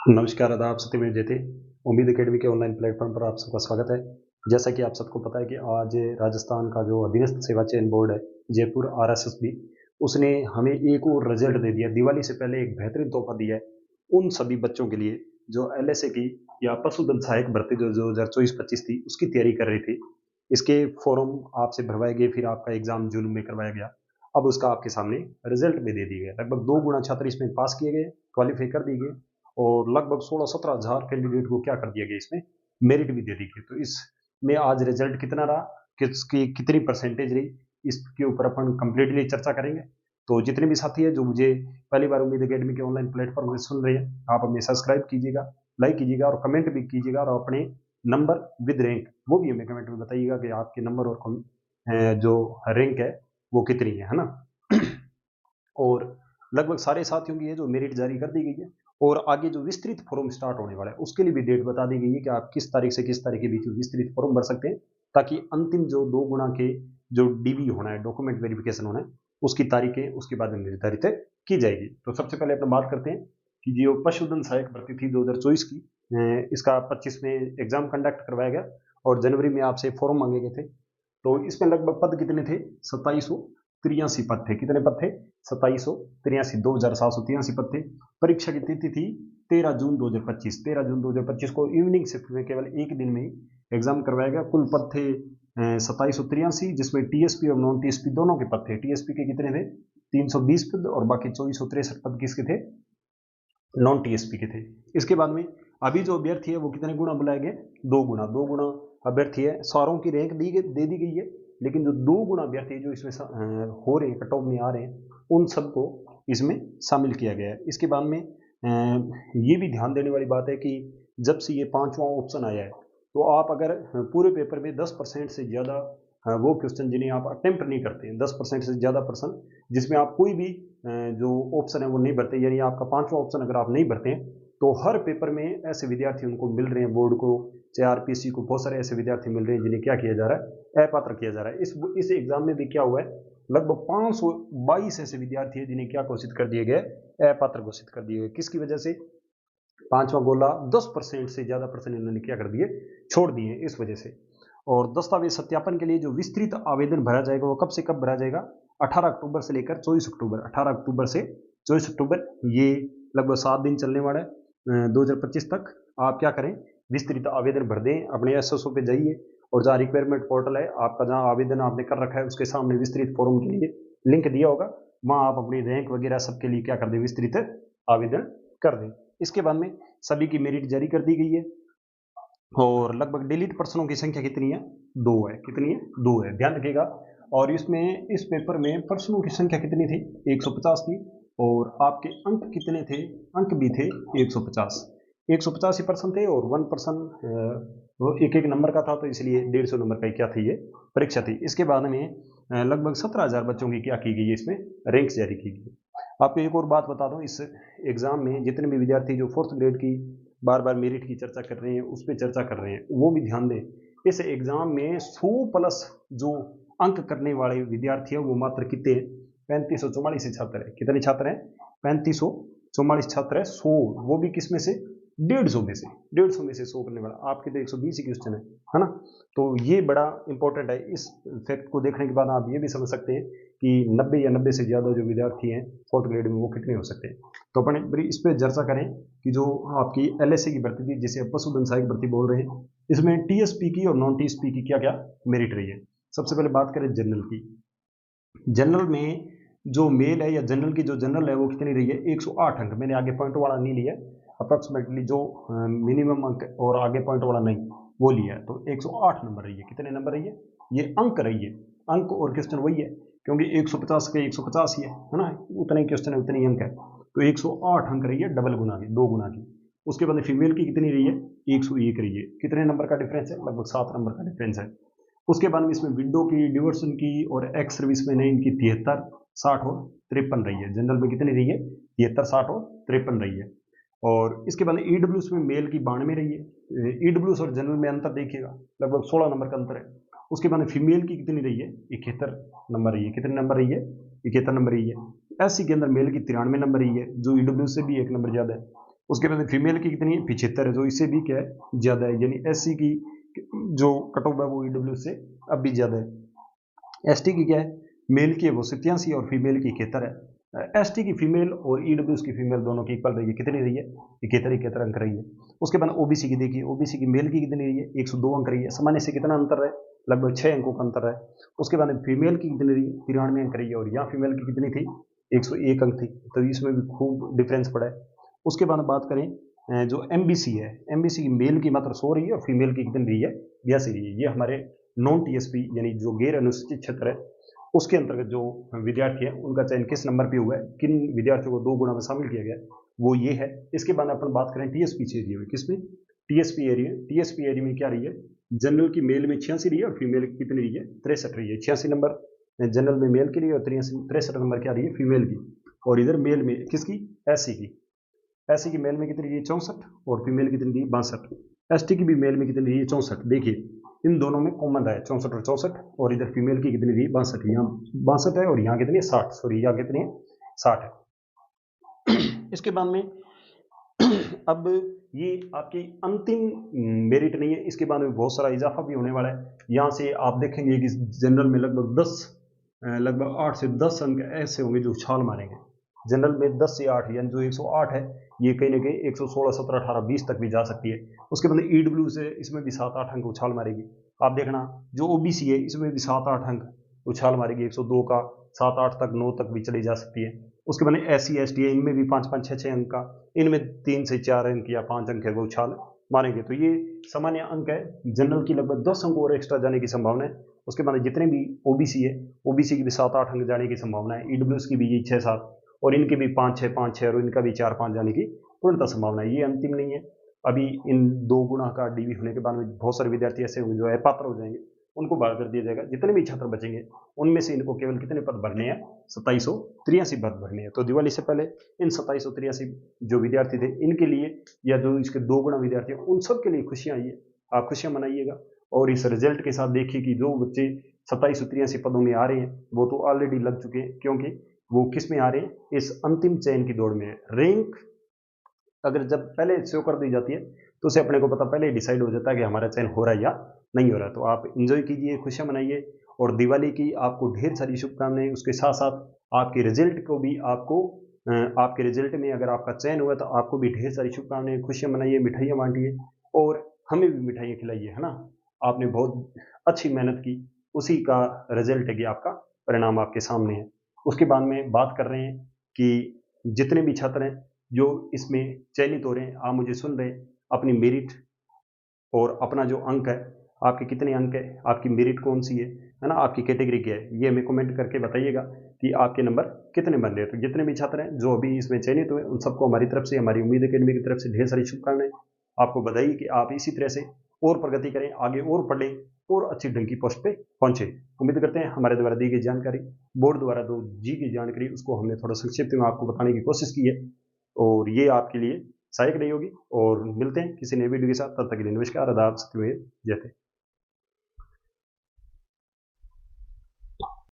नमस्कार, आदाब, सत्यमेव जयते। उम्मीद अकेडमी के ऑनलाइन प्लेटफॉर्म पर आप सबका स्वागत है। जैसा कि आप सबको पता है कि आज राजस्थान का जो अधीनस्थ सेवा चयन बोर्ड है, जयपुर आरएसएसबी, उसने हमें एक और रिजल्ट दे दिया। दिवाली से पहले एक बेहतरीन तोहफा दिया है उन सभी बच्चों के लिए जो एलएसए की या पशुधन सहायक भर्ती जो 2024-25 थी, उसकी तैयारी कर रही थी। इसके फॉर्म आपसे भरवाए गए, फिर आपका एग्जाम जून में करवाया गया। अब उसका आपके सामने रिजल्ट भी दे दिया गया। लगभग 2 गुना छात्र इसमें पास किए गए, क्वालिफाई कर दिए गए और लगभग 16-17 हजार कैंडिडेट को क्या कर दिया गया, इसमें मेरिट भी दे दी गई। तो इसमें आज रिजल्ट कितना रहा, किसकी कितनी परसेंटेज रही, इसके ऊपर अपन कंप्लीटली चर्चा करेंगे। तो जितने भी साथी है जो मुझे पहली बार उम्मीद अकेडमी के ऑनलाइन प्लेटफॉर्म में सुन रहे हैं, आप हमें सब्सक्राइब कीजिएगा, लाइक कीजिएगा और कमेंट भी कीजिएगा और अपने नंबर विद रैंक वो भी हमें कमेंट में बताइएगा कि आपके नंबर और जो रैंक है वो कितनी है ना। और लगभग सारे साथियों की है जो मेरिट जारी कर दी गई है और आगे जो विस्तृत फॉर्म स्टार्ट होने वाला है उसके लिए भी डेट बता दी गई है कि आप किस तारीख से किस तारीख के बीच में विस्तृत फॉर्म भर सकते हैं, ताकि अंतिम जो 2 गुना के जो डीबी होना है, डॉक्यूमेंट वेरिफिकेशन होना है, उसकी तारीखें उसके बाद निर्धारित की जाएगी। तो सबसे पहले अपना बात करते हैं कि जो पशुधन सहायक भर्ती थी 2024 की, इसका 25 में एग्जाम कंडक्ट करवाया गया और जनवरी में आपसे फॉर्म मांगे गए थे। तो इसमें लगभग पद कितने थे, 2783 पद थे। कितने पद थे, 2783, 2783 पद थे। परीक्षा की तिथि थी 13 जून 2025। 13 जून 2025 को इवनिंग शिफ्ट में केवल एक दिन में ही एग्जाम करवाया गया। कुल पद थे 2783, जिसमें टीएसपी और नॉन टीएसपी दोनों के पद थे। टीएसपी के कितने थे, 320 पद और बाकी 2463 पद किसके थे, नॉन टीएसपी के थे। इसके बाद में अभी जो अभ्यर्थी है वो कितने गुना बुलाए गए, 2 गुना अभ्यर्थी है। सारों की रैंक दे दी गई है, लेकिन जो 2 गुना अभ्यर्थी जो इसमें हो रहे हैं, कट ऑफ में आ रहे हैं, उन सबको इसमें शामिल किया गया है। इसके बाद में ये भी ध्यान देने वाली बात है कि जब से ये 5वां ऑप्शन आया है, तो आप अगर पूरे पेपर में 10% से ज़्यादा वो क्वेश्चन जिन्हें आप अटेम्प्ट नहीं करते हैं, 10% से ज़्यादा पर्सन जिसमें आप कोई भी जो ऑप्शन है वो नहीं भरते, यानी आपका 5वां ऑप्शन अगर आप नहीं भरते हैं, तो हर पेपर में ऐसे विद्यार्थी उनको मिल रहे हैं, बोर्ड को चाहे आरपीएससी को बहुत सारे ऐसे विद्यार्थी मिल रहे हैं जिन्हें क्या किया जा रहा है, अपात्र किया जा रहा है। इस एग्जाम में भी क्या हुआ है, लगभग 522 ऐसे विद्यार्थी है जिन्हें क्या घोषित कर दिए गए, अपात्र घोषित कर दिए गए। किसकी वजह से, 5वां गोला 10% से ज्यादा पर्सन इन्होंने क्या कर दिए, छोड़ दिए इस वजह से। और दस्तावेज सत्यापन के लिए जो विस्तृत आवेदन भरा जाएगा वो कब से कब भरा जाएगा, 18 अक्टूबर से लेकर 24 अक्टूबर, 18 अक्टूबर से 24 अक्टूबर, ये लगभग 7 दिन चलने वाला है 2025 तक। आप क्या करें, विस्तृत आवेदन भर दें, अपने एसएसओ पे जाइए और जहाँ रिक्वायरमेंट पोर्टल है आपका, जहाँ आवेदन आपने कर रखा है उसके सामने विस्तृत फॉर्म के लिए लिंक दिया होगा, वहाँ आप अपनी रैंक वगैरह सबके लिए क्या कर दें, विस्तृत आवेदन कर दें। इसके बाद में सभी की मेरिट जारी कर दी गई है और लगभग डिलीट पर्सनों की संख्या कितनी है, 2 है। कितनी है, 2 है, ध्यान रखिएगा। और इसमें इस पेपर में पर्सनों की संख्या कितनी थी, 150 थी और आपके अंक कितने थे, अंक भी थे 150। 150 ही पर्सन थे और 1 पर्सन वो एक एक नंबर का था, तो इसलिए 150 नंबर का क्या थी, ये परीक्षा थी। इसके बाद में लगभग 17,000 बच्चों की क्या की गई है, इसमें रैंक जारी की गई। आपको एक और बात बता दूं, इस एग्जाम में जितने भी विद्यार्थी जो 4th ग्रेड की बार बार मेरिट की चर्चा कर रहे हैं, उस पर चर्चा कर रहे हैं, वो भी ध्यान दें, इस एग्जाम में 100 प्लस जो अंक करने वाले विद्यार्थी हैं वो मात्र कितने, 3544 छात्र है। कितने छात्र हैं, 3544 छात्र है। 100 वो भी किस में से, 150 में से, 150 में से 100 करने वाला, आपके तो 120 ही क्वेश्चन है ना। तो ये बड़ा इंपॉर्टेंट है। इस फैक्ट को देखने के बाद आप ये भी समझ सकते हैं कि 90 या 90 से ज़्यादा जो विद्यार्थी हैं 4th ग्रेड में वो कितने हो सकते हैं। तो अपन इस पर चर्चा करें कि जो आपकी एलएसए की भर्ती थी, जिसे पशुधन सहायक भर्ती बोल रहे हैं, इसमें टीएसपी की और नॉन टीएसपी की क्या क्या मेरिट रही है। सबसे पहले बात करें जनरल की। जनरल में जो मेल है या जनरल की जो जनरल है वो कितनी रही है, 108 अंक। मैंने आगे पॉइंट वाला नहीं लिया, अप्रोक्सीमेटली जो मिनिमम अंक और आगे पॉइंट वाला नहीं वो लिया है, तो 108 नंबर रही है। कितने नंबर रही है, ये अंक रही है, अंक और क्वेश्चन वही है, क्योंकि 150 के 150 ही है ना, उतने ही क्वेश्चन है उतने ही अंक है। तो 108 अंक रही है, डबल गुना की, 2 गुना की। उसके बाद फीमेल की कितनी रही है, 101 रही है। कितने नंबर का डिफरेंस है, लगभग 7 नंबर का डिफरेंस है। उसके बाद में इसमें विंडो की, डिवर्सन की और एक्स सर्विस में इनकी 73, 60 और 53 रही है। जनरल में कितनी रही है, 73, 60 और 53 रही है। और इसके बाद ईडब्ल्यूएस में मेल की 92 रही है। ईडब्ल्यूएस और जनरल में अंतर देखिएगा, लगभग 16 नंबर का अंतर है। उसके बाद फीमेल की कितनी रही है, 71 नंबर रही है। कितने नंबर रही है, 71 नंबर रही है। एससी के अंदर मेल की 93 नंबर रही है, जो ईडब्ल्यूएस से भी 1 नंबर ज्यादा है। उसके बाद फीमेल की कितनी है 75 है, जो इससे भी क्या है ज़्यादा है, यानी एससी की जो कट ऑफ है वो ईडब्ल्यू से अब भी ज़्यादा है। एसटी की क्या है, मेल की है वो 87 और फीमेल की 71 है। एसटी की फीमेल और ईडब्ल्यू की फीमेल दोनों की इक्वल रही है, कितनी रही है 71 अंक रही है। उसके बाद ओबीसी की देखिए, ओबीसी की मेल की कितनी रही है 102 अंक रही है, सामान्य से कितना अंतर है लगभग 6 अंकों का अंतर है। उसके बाद फीमेल की कितनी रही है 93 अंक रही है, और यहाँ फीमेल की कितनी थी 101 अंक थी, तो इसमें भी खूब डिफरेंस पड़ा है। उसके बाद बात करें जो एमबीसी है, एमबीसी की मेल की मात्र 100 रही है और फीमेल की कितनी रही है 82 रही है। ये हमारे नॉन टीएसपी यानी जो गैर अनुसूचित क्षेत्र है उसके अंतर्गत जो विद्यार्थी है उनका चयन किस नंबर पे हुआ है, किन विद्यार्थियों को 2 गुणा में शामिल किया गया है, वो ये है। इसके बाद अपन बात करें टीएसपी एरिया में, किसमें टीएसपी एरिया में क्या रही है, जनरल की मेल में 86 रही है और फीमेल की कितनी रही है 63 रही है। 86 नंबर जनरल में मेल के लिए और 63 नंबर क्या रही है फीमेल की। और इधर मेल में किसकी, एससी की, एससी की मेल में कितनी रही है 64 और फीमेल कितनी रही है 62। एसटी की भी मेल में कितनी रही है 64। देखिए इन दोनों में कॉमन है 64 और 64, और इधर फीमेल की कितनी रही है 62, यहाँ 62 है और यहाँ कितनी है 60, सॉरी यहाँ कितनी है 60 है। इसके बाद में अब ये आपकी अंतिम मेरिट नहीं है, इसके बाद में बहुत सारा इजाफा भी होने वाला है। यहाँ से आप देखेंगे कि जनरल में लगभग 8 से 10 अंक ऐसे होंगे जो उछाल मारेंगे। जनरल में 10 से 8 यानी जो 108 है ये कहीं ना कहीं 116, 17, 18, 20 तक भी जा सकती है। उसके बाद ईडब्ल्यू से इसमें भी 7-8 अंक उछाल मारेगी। आप देखना जो ओबीसी है इसमें भी 7-8 अंक उछाल मारेगी, 102 का 7-8 तक 9 तक भी चली जा सकती है। उसके बाद एससी एसटी है, इनमें भी 5-5, 6-6 अंक का, इनमें 3 से 4 अंक या 5 अंक है वो उछाल मारेंगे। तो ये सामान्य अंक है। जनरल की लगभग 10 अंक और एक्स्ट्रा जाने की संभावना है। उसके बाद जितने भी ओबीसी है, ओबीसी की भी 7-8 अंक जाने की संभावना है, ईडब्ल्यूएस की भी ये 6-7 और इनके भी 5-6 और इनका भी 4-5 जाने की पूर्णतः संभावना है। ये अंतिम नहीं है, अभी इन 2 गुणा का डीवी होने के बाद में बहुत सारे विद्यार्थी ऐसे होंगे जो अपात्र हो जाएंगे, उनको बाहर कर दिया जाएगा। जितने भी छात्र बचेंगे उनमें से इनको केवल कितने पद भरने हैं 2783 पद भरने हैं। तो दिवाली से पहले इन 2783 जो विद्यार्थी थे इनके लिए या जो इसके 2 गुणा विद्यार्थी हैं उन सब के लिए खुशियां आई है, आप खुशियां मनाइएगा। और इस रिजल्ट के साथ देखिए कि जो बच्चे 2783 पदों में आ रहे हैं वो तो ऑलरेडी लग चुके हैं, क्योंकि वो किस में आ रहे हैं इस अंतिम चयन की दौड़ में। रैंक अगर जब पहले शो कर दी जाती है तो उसे अपने को पता पहले डिसाइड हो जाता है कि हमारा चयन हो रहा है या नहीं हो रहा है। तो आप इंजॉय कीजिए, खुशियां मनाइए और दिवाली की आपको ढेर सारी शुभकामनाएं। उसके साथ साथ आपके रिजल्ट को भी आपके रिजल्ट में अगर आपका चयन हुआ तो आपको भी ढेर सारी शुभकामनाएं, खुशियां मनाइए, मिठाइयां बांटिए और हमें भी मिठाइयां खिलाइए, है ना। आपने बहुत अच्छी मेहनत की, उसी का रिजल्ट है कि आपका परिणाम आपके सामने है। उसके बाद में बात कर रहे हैं कि जितने भी छात्र हैं जो इसमें चयनित हो रहे हैं, आप मुझे सुन रहे हैं, अपनी मेरिट और अपना जो अंक है, आपके कितने अंक है, आपकी मेरिट कौन सी है ना, आपकी कैटेगरी क्या है, ये हमें कमेंट करके बताइएगा कि आपके नंबर कितने बन रहे हैं। तो जितने भी छात्र हैं जो अभी इसमें चयनित हुए उन सबको हमारी तरफ से, हमारी उम्मीद अकेडमी की तरफ से ढेर सारी शुभकामनाएं। आपको बधाई कि आप इसी तरह से और प्रगति करें, आगे और पढ़ें और अच्छी ढंग की पोस्ट पे पहुंचे। उम्मीद करते हैं हमारे द्वारा दी गई जानकारी, बोर्ड द्वारा दी गई जानकारी, उसको हमने थोड़ा संक्षिप्त में आपको बताने की कोशिश की है और ये आपके लिए सहायक रही होगी। और मिलते हैं किसी नए वीडियो के साथ, तब तक के लिए नमस्कार, आदाब, सत्यमेव जयते।